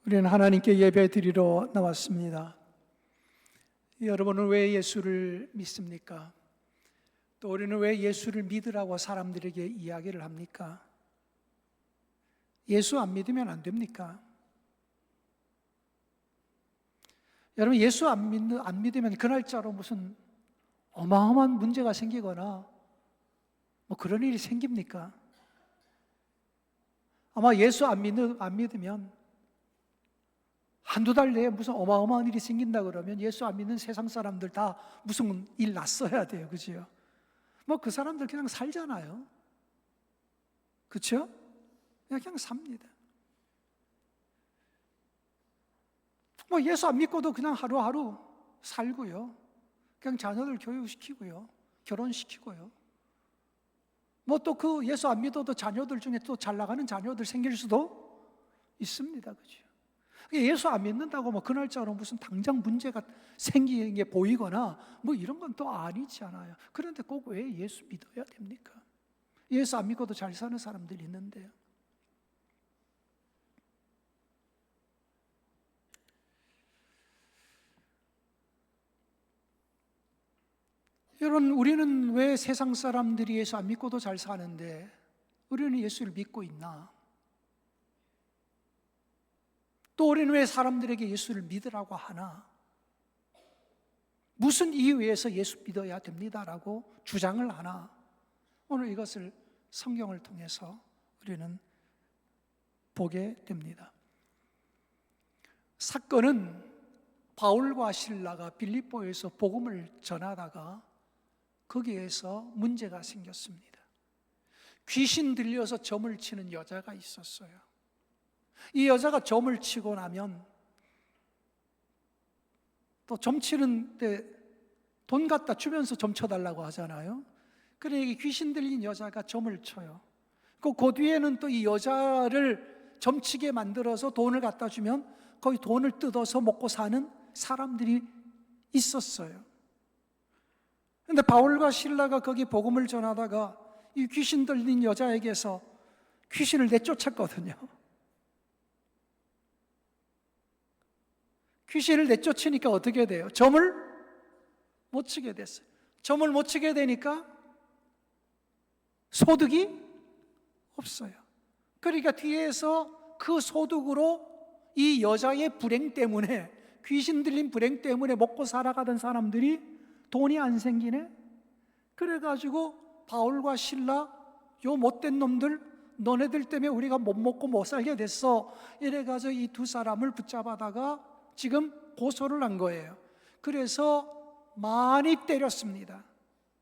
우리는 하나님께 예배 드리러 나왔습니다. 여러분은 왜 예수를 믿습니까? 또 우리는 왜 예수를 믿으라고 사람들에게 이야기를 합니까? 예수 안 믿으면 안 됩니까? 여러분, 예수 안 믿으면 그 날짜로 무슨 어마어마한 문제가 생기거나 뭐 그런 일이 생깁니까? 아마 예수 안 믿으면 한두 달 내에 무슨 어마어마한 일이 생긴다 그러면 예수 안 믿는 세상 사람들 다 무슨 일 났어야 돼요. 그죠? 뭐 그 사람들 그냥 살잖아요. 그렇죠? 그냥 삽니다. 뭐 예수 안 믿고도 그냥 하루하루 살고요. 그냥 자녀들 교육시키고요. 결혼시키고요. 뭐 또 그 예수 안 믿어도 자녀들 중에 또 잘 나가는 자녀들 생길 수도 있습니다. 그죠? 예수 안 믿는다고 뭐 그날짜로 무슨 당장 문제가 생기는 게 보이거나 뭐 이런 건 또 아니잖아요. 그런데 꼭 왜 예수 믿어야 됩니까? 예수 안 믿고도 잘 사는 사람들이 있는데요. 여러분, 우리는 왜 세상 사람들이 예수 안 믿고도 잘 사는데 우리는 예수를 믿고 있나? 또 우리는 왜 사람들에게 예수를 믿으라고 하나? 무슨 이유에서 예수 믿어야 됩니다라고 주장을 하나? 오늘 이것을 성경을 통해서 우리는 보게 됩니다. 사건은 바울과 실라가 빌립보에서 복음을 전하다가 거기에서 문제가 생겼습니다. 귀신 들려서 점을 치는 여자가 있었어요. 이 여자가 점을 치고 나면 또 점 치는데 돈 갖다 주면서 점 쳐달라고 하잖아요. 그러니까 귀신 들린 여자가 점을 쳐요. 그 뒤에는 또 이 여자를 점치게 만들어서 돈을 갖다 주면 거기 돈을 뜯어서 먹고 사는 사람들이 있었어요. 그런데 바울과 실라가 거기 복음을 전하다가 이 귀신 들린 여자에게서 귀신을 내쫓았거든요. 귀신을 내쫓으니까 어떻게 돼요? 점을 못 치게 됐어요. 점을 못 치게 되니까 소득이 없어요. 그러니까 뒤에서 그 소득으로 이 여자의 불행 때문에, 귀신 들린 불행 때문에 먹고 살아가던 사람들이 돈이 안 생기네? 그래가지고 바울과 실라, 요 못된 놈들, 너네들 때문에 우리가 못 먹고 못 살게 됐어. 이래가지고 이 두 사람을 붙잡아다가 지금 고소를 한 거예요. 그래서 많이 때렸습니다.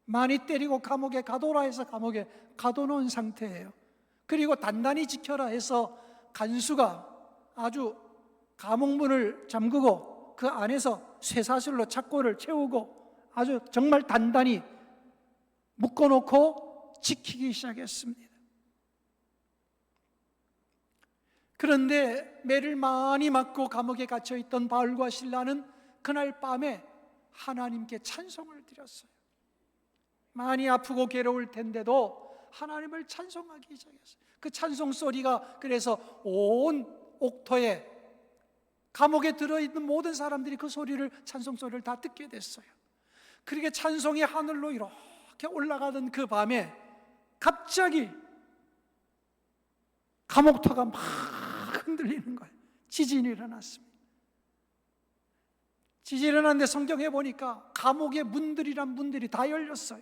많이 때리고 감옥에 가둬라 해서 감옥에 가둬놓은 상태예요. 그리고 단단히 지켜라 해서 간수가 아주 감옥문을 잠그고 그 안에서 쇠사슬로 착고를 채우고 아주 정말 단단히 묶어놓고 지키기 시작했습니다. 그런데 매를 많이 맞고 감옥에 갇혀있던 바울과 실라는 그날 밤에 하나님께 찬송을 드렸어요. 많이 아프고 괴로울 텐데도 하나님을 찬송하기 시작했어요. 그 찬송 소리가 그래서 온 옥토에, 감옥에 들어있는 모든 사람들이 그 소리를, 찬송 소리를 다 듣게 됐어요. 그렇게 찬송이 하늘로 이렇게 올라가던 그 밤에 갑자기 감옥터가 막 흔들리는 거예요. 지진이 일어났습니다. 지진이 일어났는데 성경에 보니까 감옥의 문들이 다 열렸어요.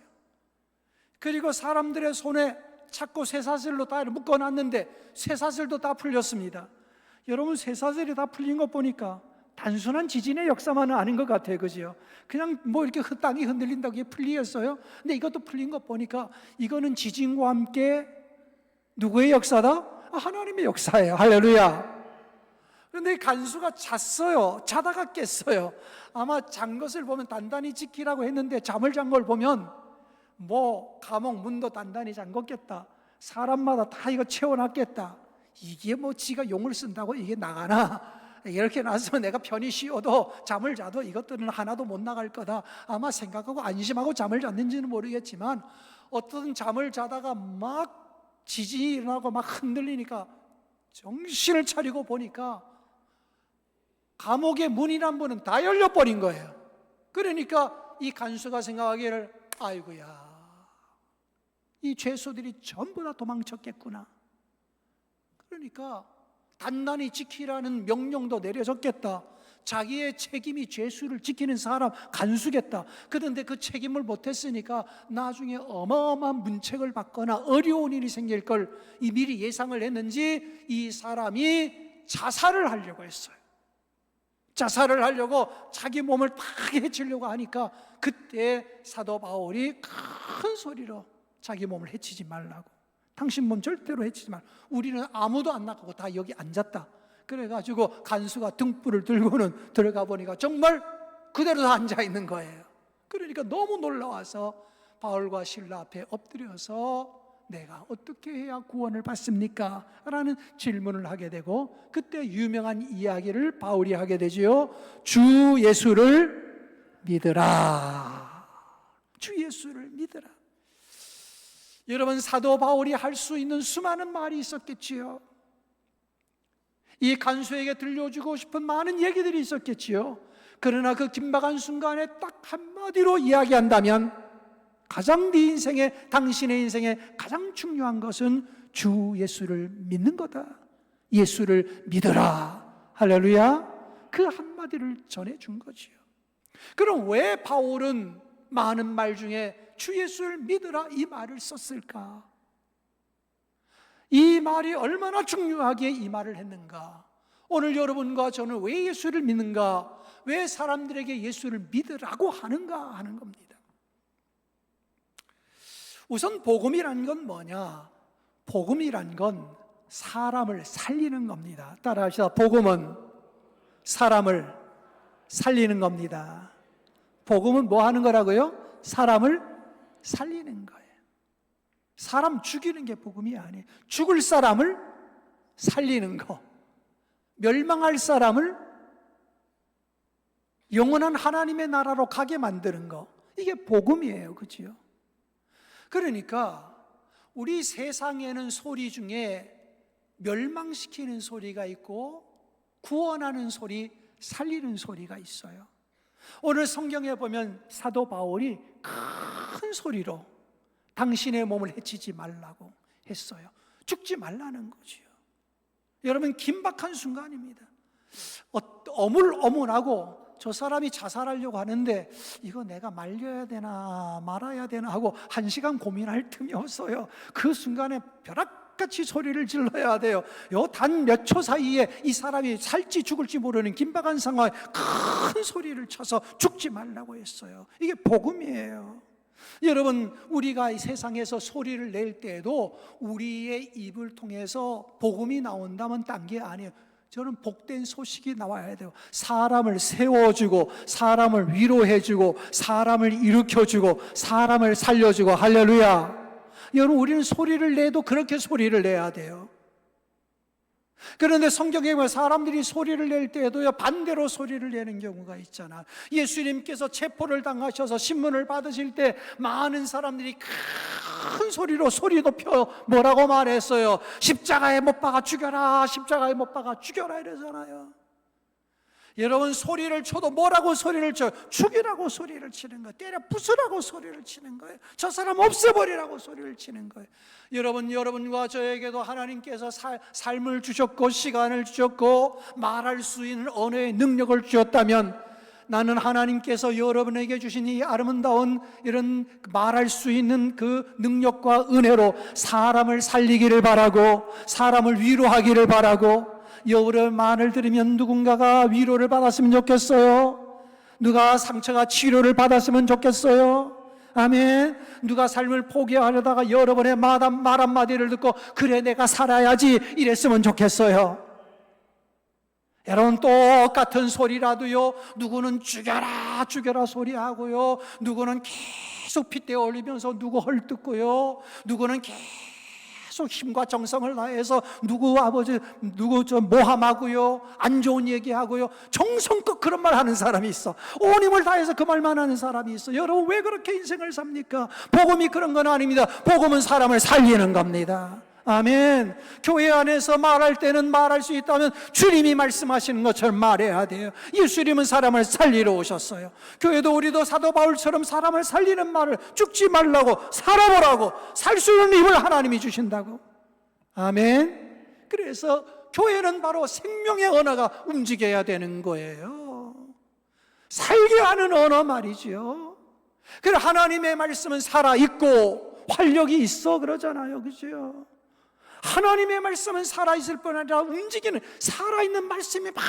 그리고 사람들의 손에 자꾸 쇠사슬로 다 묶어놨는데 쇠사슬도 다 풀렸습니다. 여러분, 쇠사슬이 다 풀린 것 보니까 단순한 지진의 역사만은 아닌 것 같아요. 그죠? 그냥 뭐 이렇게 땅이 흔들린다고 이게 풀리겠어요? 근데 이것도 풀린 것 보니까 이거는 지진과 함께 누구의 역사다? 하나님의 역사예요. 할렐루야. 그런데 간수가 잤어요. 자다가 깼어요. 아마 잔 것을 보면 단단히 지키라고 했는데 잠을 잔 걸 보면 뭐 감옥 문도 단단히 잠궜겠다. 사람마다 다 이거 채워놨겠다. 이게 뭐 지가 용을 쓴다고 이게 나가나? 이렇게 나서 내가 편히 쉬어도 잠을 자도 이것들은 하나도 못 나갈 거다. 아마 생각하고 안심하고 잠을 잤는지는 모르겠지만 어떤 잠을 자다가 막 지진이 일어나고 막 흔들리니까 정신을 차리고 보니까 감옥의 문이란 문은 다 열려버린 거예요. 그러니까 이 간수가 생각하기를 아이고야, 이 죄수들이 전부 다 도망쳤겠구나. 그러니까 단단히 지키라는 명령도 내려졌겠다. 자기의 책임이 죄수를 지키는 사람 간수겠다. 그런데 그 책임을 못했으니까 나중에 어마어마한 문책을 받거나 어려운 일이 생길 걸 미리 예상을 했는지 이 사람이 자살을 하려고 했어요. 자살을 하려고 자기 몸을 다 해치려고 하니까 그때 사도 바울이 큰 소리로 자기 몸을 해치지 말라고, 당신 몸 절대로 해치지 말고, 우리는 아무도 안 나가고 다 여기 앉았다. 그래가지고 간수가 등불을 들고는 들어가 보니까 정말 그대로 다 앉아있는 거예요. 그러니까 너무 놀라워서 바울과 실라 앞에 엎드려서 내가 어떻게 해야 구원을 받습니까? 라는 질문을 하게 되고, 그때 유명한 이야기를 바울이 하게 되지요. 주 예수를 믿으라. 주 예수를 믿으라. 여러분, 사도 바울이 할 수 있는 수많은 말이 있었겠지요. 이 간수에게 들려주고 싶은 많은 얘기들이 있었겠지요. 그러나 그 긴박한 순간에 딱 한마디로 이야기한다면 가장 네 인생에, 당신의 인생에 가장 중요한 것은 주 예수를 믿는 거다. 예수를 믿어라. 할렐루야. 그 한마디를 전해준 거지요. 그럼 왜 바울은 많은 말 중에 주 예수를 믿으라 이 말을 썼을까? 이 말이 얼마나 중요하게 이 말을 했는가? 오늘 여러분과 저는 왜 예수를 믿는가? 왜 사람들에게 예수를 믿으라고 하는가 하는 겁니다. 우선 복음이란 건 뭐냐? 복음이란 건 사람을 살리는 겁니다. 따라합시다. 복음은 사람을 살리는 겁니다. 복음은 뭐 하는 거라고요? 사람을 살리는 거예요. 사람 죽이는 게 복음이 아니에요. 죽을 사람을 살리는 거, 멸망할 사람을 영원한 하나님의 나라로 가게 만드는 거, 이게 복음이에요. 그렇죠? 그러니까 우리 세상에는 소리 중에 멸망시키는 소리가 있고 구원하는 소리, 살리는 소리가 있어요. 오늘 성경에 보면 사도 바울이 큰 소리로 당신의 몸을 해치지 말라고 했어요. 죽지 말라는 거지요. 여러분, 긴박한 순간입니다. 어물어물하고 저 사람이 자살하려고 하는데 이거 내가 말려야 되나 말아야 되나 하고 1시간 고민할 틈이 없어요. 그 순간에 벼락같이 소리를 질러야 돼요. 요 단 몇 초 사이에 이 사람이 살지 죽을지 모르는 긴박한 상황에 큰 소리를 쳐서 죽지 말라고 했어요. 이게 복음이에요. 여러분, 우리가 이 세상에서 소리를 낼 때에도 우리의 입을 통해서 복음이 나온다면 딴 게 아니에요. 저는 복된 소식이 나와야 돼요. 사람을 세워주고, 사람을 위로해주고, 사람을 일으켜주고, 사람을 살려주고. 할렐루야. 여러분, 우리는 소리를 내도 그렇게 소리를 내야 돼요. 그런데 성경에 보면 사람들이 소리를 낼 때에도요, 반대로 소리를 내는 경우가 있잖아. 예수님께서 체포를 당하셔서 신문을 받으실 때 많은 사람들이 큰 소리로 소리 높여 뭐라고 말했어요? 십자가에 못 박아 죽여라, 십자가에 못 박아 죽여라 이러잖아요. 여러분, 소리를 쳐도 뭐라고 소리를 쳐요? 죽이라고 소리를 치는 거예요. 때려 부수라고 소리를 치는 거예요. 저 사람 없애버리라고 소리를 치는 거예요. 여러분과 저에게도 하나님께서 삶을 주셨고 시간을 주셨고 말할 수 있는 언어의 능력을 주셨다면, 나는 하나님께서 여러분에게 주신 이 아름다운 이런 말할 수 있는 그 능력과 은혜로 사람을 살리기를 바라고, 사람을 위로하기를 바라고, 여러분의 말을 들으면 누군가가 위로를 받았으면 좋겠어요. 누가 상처가 치료를 받았으면 좋겠어요. 아멘. 누가 삶을 포기하려다가 여러분의 말 한마디를 듣고 그래 내가 살아야지 이랬으면 좋겠어요. 여러분, 똑같은 소리라도요, 누구는 죽여라 죽여라 소리하고요, 누구는 계속 핏대 올리면서 누구 헐뜯고요, 누구는 계속 힘과 정성을 다해서 누구 모함하고요, 안 좋은 얘기하고요, 정성껏 그런 말 하는 사람이 있어. 온 힘을 다해서 그 말만 하는 사람이 있어. 여러분, 왜 그렇게 인생을 삽니까? 복음이 그런 건 아닙니다. 복음은 사람을 살리는 겁니다. 아멘. 교회 안에서 말할 때는 말할 수 있다면 주님이 말씀하시는 것처럼 말해야 돼요. 예수님은 사람을 살리러 오셨어요. 교회도 우리도 사도 바울처럼 사람을 살리는 말을, 죽지 말라고, 살아보라고, 살 수 있는 힘을 하나님이 주신다고. 아멘. 그래서 교회는 바로 생명의 언어가 움직여야 되는 거예요. 살게 하는 언어 말이죠. 그래, 하나님의 말씀은 살아있고 활력이 있어 그러잖아요. 그죠? 하나님의 말씀은 살아있을 뿐 아니라 움직이는, 살아있는 말씀이 막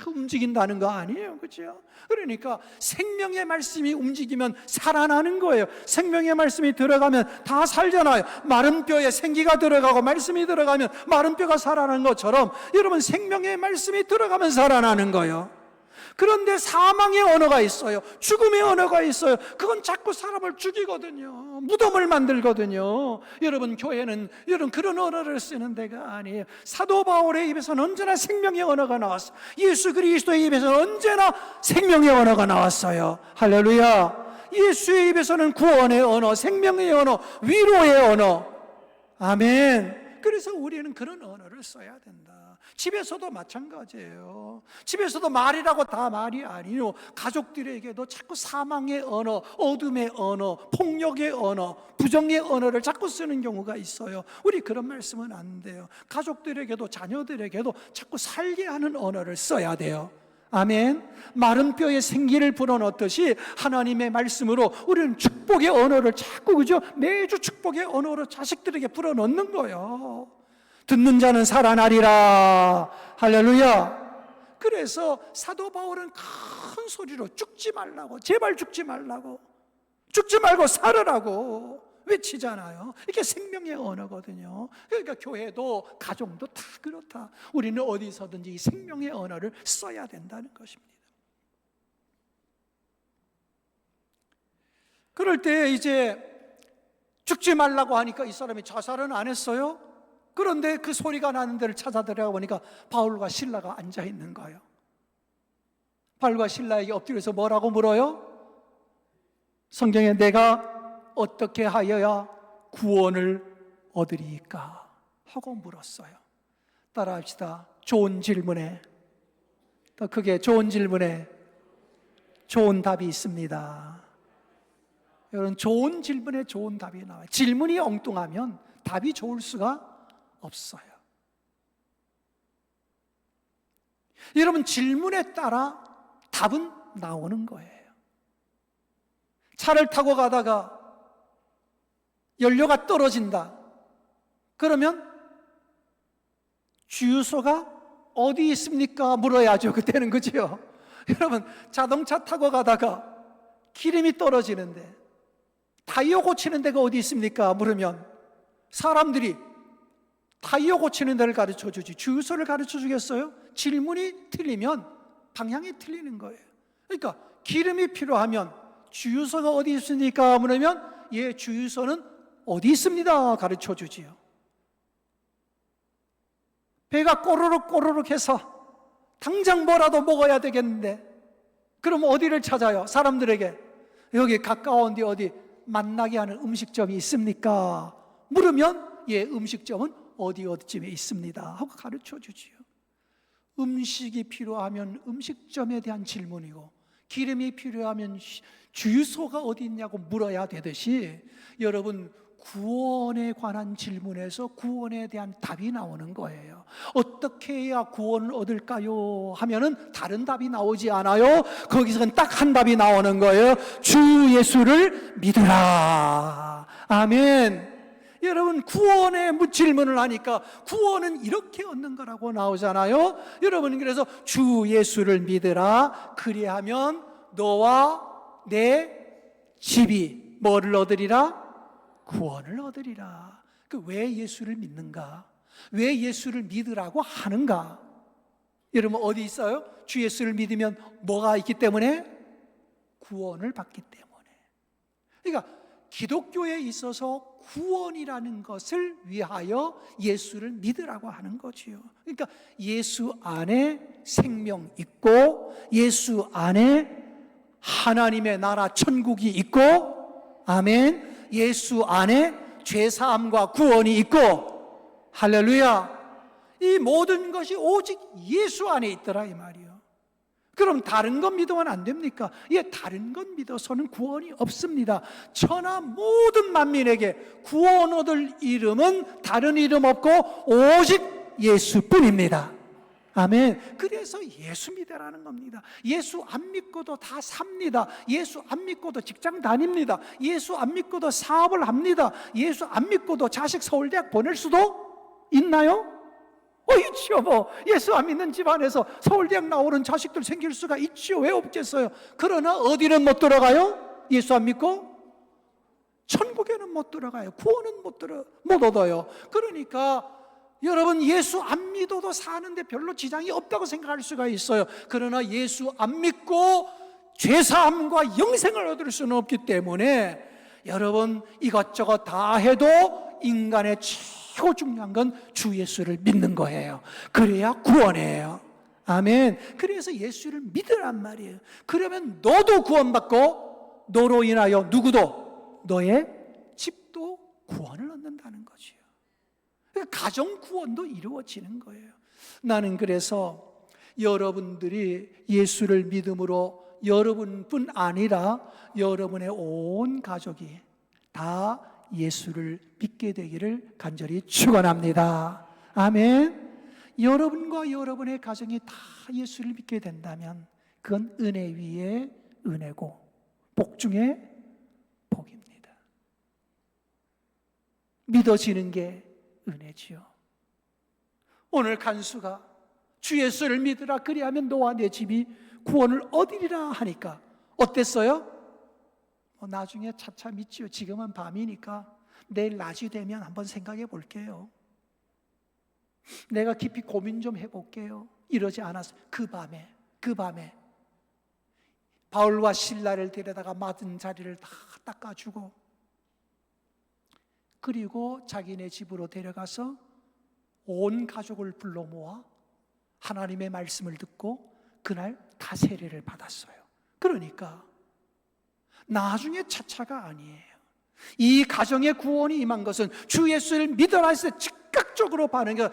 움직인다는 거 아니에요. 그죠? 그러니까 생명의 말씀이 움직이면 살아나는 거예요. 생명의 말씀이 들어가면 다 살잖아요. 마른 뼈에 생기가 들어가고 말씀이 들어가면 마른 뼈가 살아나는 것처럼 여러분, 생명의 말씀이 들어가면 살아나는 거예요. 그런데 사망의 언어가 있어요. 죽음의 언어가 있어요. 그건 자꾸 사람을 죽이거든요. 무덤을 만들거든요. 여러분, 교회는 여러분 그런 언어를 쓰는 데가 아니에요. 사도 바울의 입에서는 언제나 생명의 언어가 나왔어요. 예수 그리스도의 입에서는 언제나 생명의 언어가 나왔어요. 할렐루야. 예수의 입에서는 구원의 언어, 생명의 언어, 위로의 언어. 아멘. 그래서 우리는 그런 언어를 써야 된다. 집에서도 마찬가지예요. 집에서도 말이라고 다 말이 아니요. 가족들에게도 자꾸 사망의 언어, 어둠의 언어, 폭력의 언어, 부정의 언어를 자꾸 쓰는 경우가 있어요. 우리 그런 말씀은 안 돼요. 가족들에게도 자녀들에게도 자꾸 살게 하는 언어를 써야 돼요. 아멘. 마른 뼈에 생기를 불어넣듯이 하나님의 말씀으로 우리는 축복의 언어를 자꾸, 그죠? 매주 축복의 언어로 자식들에게 불어넣는 거예요. 듣는 자는 살아나리라. 할렐루야. 그래서 사도 바울은 큰 소리로 죽지 말라고, 제발 죽지 말라고, 죽지 말고 살으라고 외치잖아요. 이게 생명의 언어거든요. 그러니까 교회도 가정도 다 그렇다. 우리는 어디서든지 이 생명의 언어를 써야 된다는 것입니다. 그럴 때 이제 죽지 말라고 하니까 이 사람이 자살은 안 했어요. 그런데 그 소리가 나는 데를 찾아 들어가 보니까 바울과 실라가 앉아 있는 거예요. 바울과 실라에게 엎드려서 뭐라고 물어요? 성경에 내가 어떻게 하여야 구원을 얻으리까? 하고 물었어요. 따라합시다. 좋은 질문에, 더 크게, 좋은 질문에 좋은 답이 있습니다. 여러분, 좋은 질문에 좋은 답이 나와요. 질문이 엉뚱하면 답이 좋을 수가 없어요. 여러분, 질문에 따라 답은 나오는 거예요. 차를 타고 가다가 연료가 떨어진다. 그러면 주유소가 어디 있습니까? 물어야죠. 그때는, 그죠? 여러분, 자동차 타고 가다가 기름이 떨어지는데 타이어 고치는 데가 어디 있습니까? 물으면 사람들이 타이어 고치는 데를 가르쳐 주지 주유소를 가르쳐 주겠어요? 질문이 틀리면 방향이 틀리는 거예요. 그러니까 기름이 필요하면 주유소가 어디 있습니까? 물으면 예, 주유소는 어디 있습니다. 가르쳐 주지요. 배가 꼬르륵 해서 당장 뭐라도 먹어야 되겠는데 그럼 어디를 찾아요? 사람들에게 여기 가까운데 어디 만나게 하는 음식점이 있습니까? 물으면 예, 음식점은 어디쯤에 있습니다 하고 가르쳐 주지요. 음식이 필요하면 음식점에 대한 질문이고 기름이 필요하면 주유소가 어디 있냐고 물어야 되듯이 여러분, 구원에 관한 질문에서 구원에 대한 답이 나오는 거예요. 어떻게 해야 구원을 얻을까요? 하면은 다른 답이 나오지 않아요. 거기서는 딱 한 답이 나오는 거예요. 주 예수를 믿으라. 아멘. 여러분, 구원에 질문을 하니까 구원은 이렇게 얻는 거라고 나오잖아요. 여러분, 그래서 주 예수를 믿으라. 그리하면 너와 내 집이 뭐를 얻으리라? 구원을 얻으리라. 그 왜 예수를 믿는가? 왜 예수를 믿으라고 하는가? 여러분, 어디 있어요? 주 예수를 믿으면 뭐가 있기 때문에? 구원을 받기 때문에. 그러니까 기독교에 있어서 구원이라는 것을 위하여 예수를 믿으라고 하는 거지요. 그러니까 예수 안에 생명 있고 예수 안에 하나님의 나라 천국이 있고, 아멘, 예수 안에 죄사함과 구원이 있고, 할렐루야. 이 모든 것이 오직 예수 안에 있더라 이 말이요. 그럼 다른 것 믿으면 안 됩니까? 다른 것 믿어서는 구원이 없습니다. 천하 모든 만민에게 구원 얻을 이름은 다른 이름 없고 오직 예수뿐입니다. 아멘. 그래서 예수 믿으라는 겁니다. 예수 안 믿고도 다 삽니다. 예수 안 믿고도 직장 다닙니다. 예수 안 믿고도 사업을 합니다. 예수 안 믿고도 자식 서울대학 보낼 수도 있나요? 있지요. 예수 안 믿는 집안에서 서울대학 나오는 자식들 생길 수가 있지요. 왜 없겠어요? 그러나 어디는 못 들어가요? 예수 안 믿고? 천국에는 못 들어가요. 구원은 못 얻어요. 그러니까 여러분, 예수 안 믿어도 사는데 별로 지장이 없다고 생각할 수가 있어요. 그러나 예수 안 믿고 죄사함과 영생을 얻을 수는 없기 때문에 여러분, 이것저것 다 해도 인간의 최고 중요한 건 주 예수를 믿는 거예요. 그래야 구원이에요. 아멘. 그래서 예수를 믿으란 말이에요. 그러면 너도 구원받고 너로 인하여 누구도, 너의 집도 구원을 얻는다는 거지요. 가정 구원도 이루어지는 거예요. 나는 그래서 여러분들이 예수를 믿음으로 여러분뿐 아니라 여러분의 온 가족이 다 예수를 믿게 되기를 간절히 축원합니다. 아멘. 여러분과 여러분의 가정이 다 예수를 믿게 된다면 그건 은혜 위에 은혜고 복 중에 복입니다. 믿어지는 게 은혜지요. 오늘 간수가 주 예수를 믿으라 그리하면 너와 내 집이 구원을 얻으리라 하니까 어땠어요? 나중에 차차 믿지요. 지금은 밤이니까 내일 낮이 되면 한번 생각해 볼게요. 내가 깊이 고민 좀 해볼게요. 이러지 않았어요. 그 밤에 바울과 실라를 데려다가 맞은 자리를 다 닦아주고 그리고 자기네 집으로 데려가서 온 가족을 불러 모아 하나님의 말씀을 듣고 그날 다 세례를 받았어요. 그러니까 나중에 차차가 아니에요. 이 가정의 구원이 임한 것은 주 예수를 믿어라 했을 때 즉각적으로 반응해서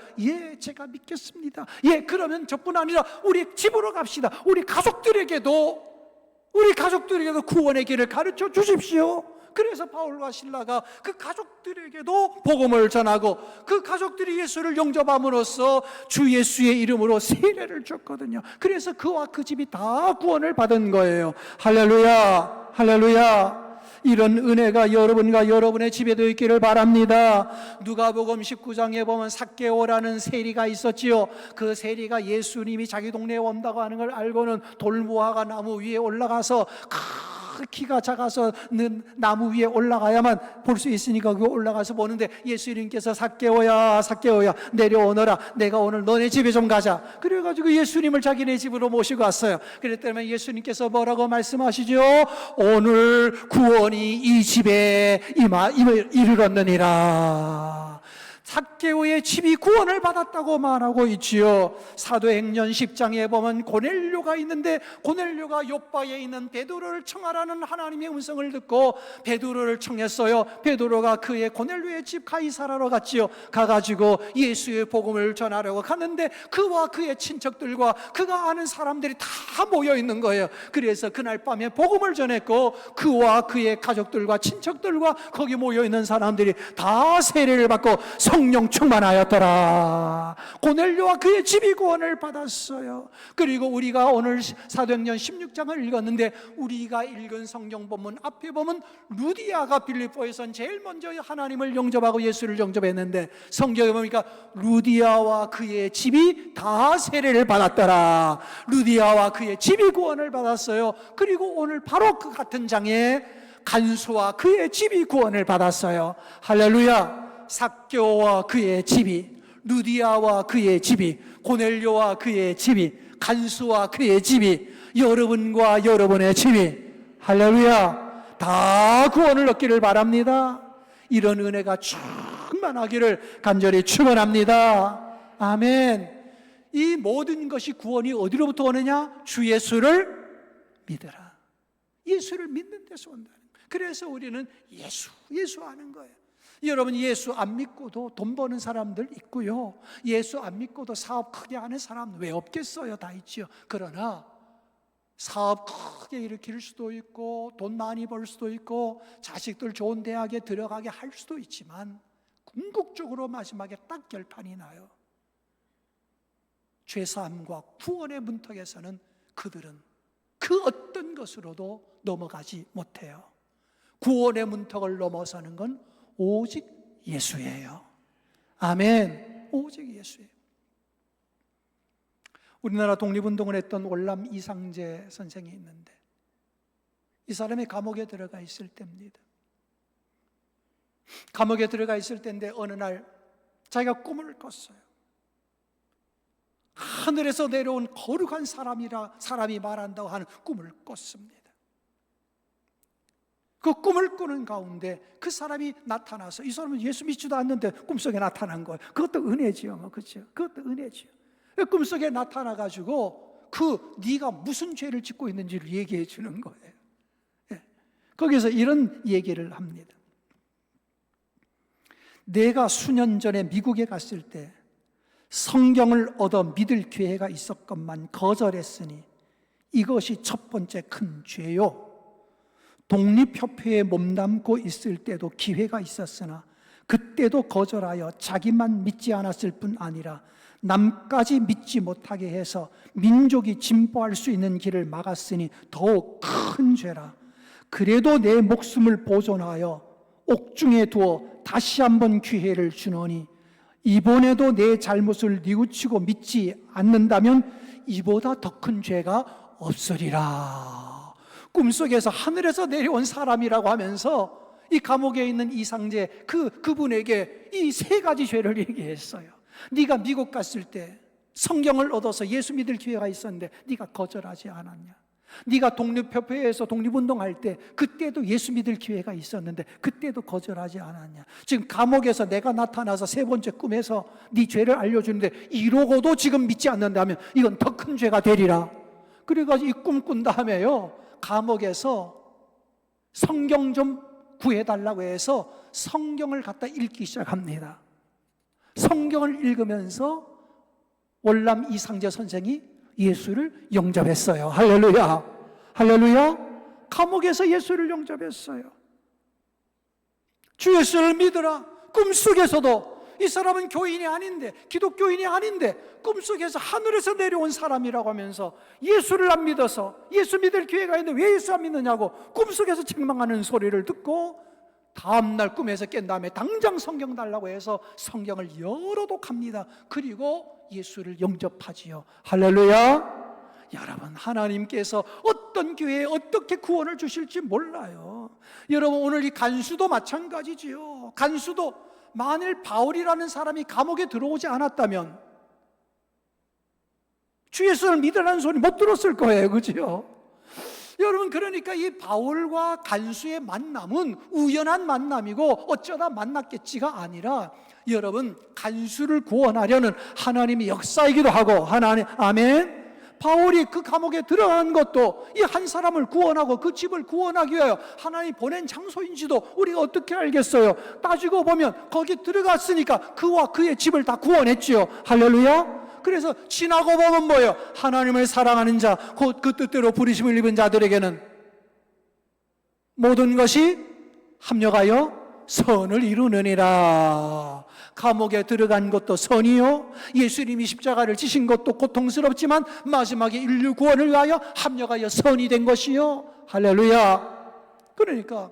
제가 믿겠습니다. 그러면 저뿐 아니라 우리 집으로 갑시다. 우리 가족들에게도 구원의 길을 가르쳐 주십시오. 그래서 바울과 실라가 그 가족들에게도 복음을 전하고 그 가족들이 예수를 영접함으로써 주 예수의 이름으로 세례를 줬거든요. 그래서 그와 그 집이 다 구원을 받은 거예요. 할렐루야, 할렐루야. 이런 은혜가 여러분과 여러분의 집에도 있기를 바랍니다. 누가복음 19장에 보면 삭개오라는 세리가 있었지요. 그 세리가 예수님이 자기 동네에 온다고 하는 걸 알고는 돌무화과 나무 위에 올라가서 키가 작아서 나무 위에 올라가야만 볼 수 있으니까 그 올라가서 보는데 예수님께서 삭개오야 내려오너라. 내가 오늘 너네 집에 좀 가자. 그래가지고 예수님을 자기네 집으로 모시고 왔어요. 그랬더니 예수님께서 뭐라고 말씀하시죠? 오늘 구원이 이 집에 이르렀느니라. 삭개오의 집이 구원을 받았다고 말하고 있지요. 사도행전 10장에 보면 고넬료가 있는데 고넬료가 요바에 있는 베드로를 청하라는 하나님의 음성을 듣고 베드로를 청했어요. 베드로가 그의 고넬료의 집 가이사라로 갔지요. 가가지고 예수의 복음을 전하려고 갔는데 그와 그의 친척들과 그가 아는 사람들이 다 모여 있는 거예요. 그래서 그날 밤에 복음을 전했고 그와 그의 가족들과 친척들과 거기 모여 있는 사람들이 다 세례를 받고 성령 충만하였더라. 고넬료와 그의 집이 구원을 받았어요. 그리고 우리가 오늘 사도행전 16장을 읽었는데 우리가 읽은 성경 본문 앞에 보면 루디아가 빌립보에선 제일 먼저 하나님을 영접하고 예수를 영접했는데 성경에 보니까 루디아와 그의 집이 다 세례를 받았더라. 루디아와 그의 집이 구원을 받았어요. 그리고 오늘 바로 그 같은 장에 간수와 그의 집이 구원을 받았어요. 할렐루야. 삭개오와 그의 집이, 루디아와 그의 집이, 고넬료와 그의 집이, 간수와 그의 집이, 여러분과 여러분의 집이, 할렐루야, 다 구원을 얻기를 바랍니다. 이런 은혜가 충만하기를 간절히 축원합니다. 아멘. 이 모든 것이 구원이 어디로부터 오느냐? 주 예수를 믿으라. 예수를 믿는 데서 온다는 거예요. 그래서 우리는 예수 하는 거예요. 여러분, 예수 안 믿고도 돈 버는 사람들 있고요, 예수 안 믿고도 사업 크게 하는 사람 왜 없겠어요? 다 있지요. 그러나 사업 크게 일으킬 수도 있고 돈 많이 벌 수도 있고 자식들 좋은 대학에 들어가게 할 수도 있지만 궁극적으로 마지막에 딱 결판이 나요. 죄사함과 구원의 문턱에서는 그들은 그 어떤 것으로도 넘어가지 못해요. 구원의 문턱을 넘어서는 건 오직 예수예요. 아멘. 오직 예수예요. 우리나라 독립운동을 했던 월남 이상재 선생이 있는데, 이 사람이 감옥에 들어가 있을 때입니다. 감옥에 들어가 있을 때인데 어느 날 자기가 꿈을 꿨어요. 하늘에서 내려온 거룩한 사람이 말한다고 하는 꿈을 꿨습니다. 그 꿈을 꾸는 가운데 그 사람이 나타나서, 이 사람은 예수 믿지도 않는데 꿈속에 나타난 거예요. 그것도 은혜지요, 그렇죠? 그것도 은혜지요. 꿈속에 나타나가지고 네가 무슨 죄를 짓고 있는지를 얘기해 주는 거예요. 거기서 이런 얘기를 합니다. 내가 수년 전에 미국에 갔을 때 성경을 얻어 믿을 기회가 있었건만 거절했으니 이것이 첫 번째 큰 죄요. 독립협회에 몸담고 있을 때도 기회가 있었으나 그때도 거절하여 자기만 믿지 않았을 뿐 아니라 남까지 믿지 못하게 해서 민족이 진보할 수 있는 길을 막았으니 더욱 큰 죄라. 그래도 내 목숨을 보존하여 옥중에 두어 다시 한번 기회를 주노니 이번에도 내 잘못을 뉘우치고 믿지 않는다면 이보다 더 큰 죄가 없으리라. 꿈속에서 하늘에서 내려온 사람이라고 하면서 이 감옥에 있는 이상재 그분에게 이 세 가지 죄를 얘기했어요. 네가 미국 갔을 때 성경을 얻어서 예수 믿을 기회가 있었는데 네가 거절하지 않았냐? 네가 독립협회에서 독립운동할 때 그때도 예수 믿을 기회가 있었는데 그때도 거절하지 않았냐? 지금 감옥에서 내가 나타나서 세 번째 꿈에서 네 죄를 알려주는데 이러고도 지금 믿지 않는다면 이건 더 큰 죄가 되리라. 그래가지고 이 꿈 꾼 다음에요, 감옥에서 성경 좀 구해달라고 해서 성경을 갖다 읽기 시작합니다. 성경을 읽으면서 월남 이상재 선생이 예수를 영접했어요. 할렐루야, 할렐루야. 감옥에서 예수를 영접했어요. 주 예수를 믿으라. 꿈속에서도 이 사람은 교인이 아닌데, 기독교인이 아닌데 꿈속에서 하늘에서 내려온 사람이라고 하면서 예수를 안 믿어서 예수 믿을 기회가 있는데 왜 예수 안 믿느냐고 꿈속에서 책망하는 소리를 듣고 다음날 꿈에서 깬 다음에 당장 성경 달라고 해서 성경을 여러 독합니다. 그리고 예수를 영접하지요. 할렐루야. 여러분, 하나님께서 어떤 교회에 어떻게 구원을 주실지 몰라요. 여러분, 오늘 이 간수도 마찬가지지요. 간수도 만일 바울이라는 사람이 감옥에 들어오지 않았다면 주 예수를 믿으라는 소리 못 들었을 거예요. 그죠? 여러분, 그러니까 이 바울과 간수의 만남은 우연한 만남이고 어쩌다 만났겠지가 아니라, 여러분, 간수를 구원하려는 하나님의 역사이기도 하고, 하나님, 아멘. 바울이 그 감옥에 들어간 것도 이 한 사람을 구원하고 그 집을 구원하기 위하여 하나님이 보낸 장소인지도 우리가 어떻게 알겠어요? 따지고 보면 거기 들어갔으니까 그와 그의 집을 다 구원했지요. 할렐루야. 그래서 지나고 보면 뭐예요? 하나님을 사랑하는 자, 곧 그 뜻대로 부르심을 입은 자들에게는 모든 것이 합력하여 선을 이루느니라. 감옥에 들어간 것도 선이요, 예수님이 십자가를 지신 것도 고통스럽지만 마지막에 인류 구원을 위하여 합력하여 선이 된 것이요. 할렐루야. 그러니까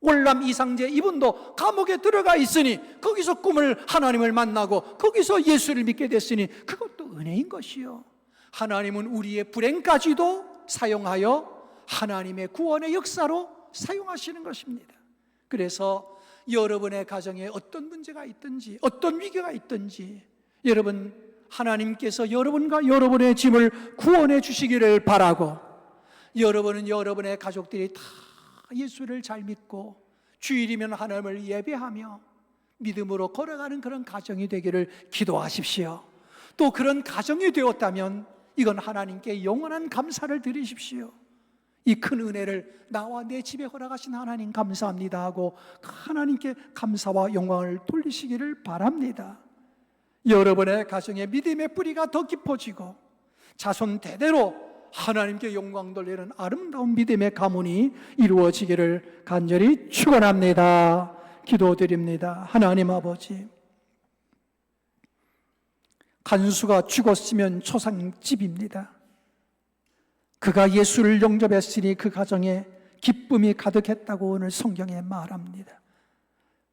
월남 이상재 이분도 감옥에 들어가 있으니 거기서 꿈을 하나님을 만나고 거기서 예수를 믿게 됐으니 그것도 은혜인 것이요. 하나님은 우리의 불행까지도 사용하여 하나님의 구원의 역사로 사용하시는 것입니다. 그래서 여러분의 가정에 어떤 문제가 있든지 어떤 위기가 있든지 여러분, 하나님께서 여러분과 여러분의 짐을 구원해 주시기를 바라고, 여러분은 여러분의 가족들이 다 예수를 잘 믿고 주일이면 하나님을 예배하며 믿음으로 걸어가는 그런 가정이 되기를 기도하십시오. 또 그런 가정이 되었다면 이건 하나님께 영원한 감사를 드리십시오. 이 큰 은혜를 나와 내 집에 허락하신 하나님 감사합니다 하고 하나님께 감사와 영광을 돌리시기를 바랍니다. 여러분의 가정에 믿음의 뿌리가 더 깊어지고 자손 대대로 하나님께 영광 돌리는 아름다운 믿음의 가문이 이루어지기를 간절히 축원합니다. 기도드립니다. 하나님 아버지, 간수가 죽었으면 초상집입니다. 그가 예수를 영접했으니 그 가정에 기쁨이 가득했다고 오늘 성경에 말합니다.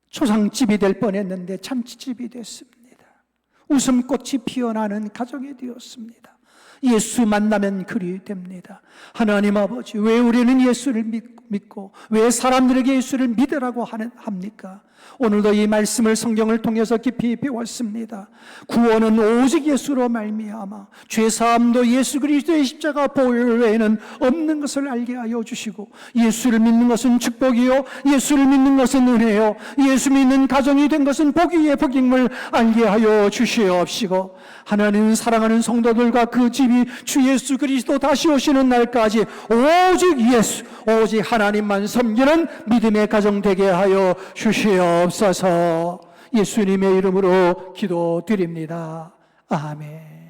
초상집이 될 뻔했는데 잔치집이 됐습니다. 웃음꽃이 피어나는 가정이 되었습니다. 예수 만나면 그리 됩니다. 하나님 아버지, 왜 우리는 예수를 믿고 왜 사람들에게 예수를 믿으라고 합니까? 오늘도 이 말씀을 성경을 통해서 깊이 배웠습니다. 구원은 오직 예수로 말미암아 죄사함도 예수 그리스도의 십자가 보혈 외에는 없는 것을 알게 하여 주시고, 예수를 믿는 것은 축복이요 예수를 믿는 것은 은혜요 예수 믿는 가정이 된 것은 복 위에 복임을 알게 하여 주시옵시고, 하나님 사랑하는 성도들과 그 집이 주 예수 그리스도 다시 오시는 날까지 오직 예수, 오직 하나님만 섬기는 믿음의 가정 되게 하여 주시옵소서. 예수님의 이름으로 기도드립니다. 아멘.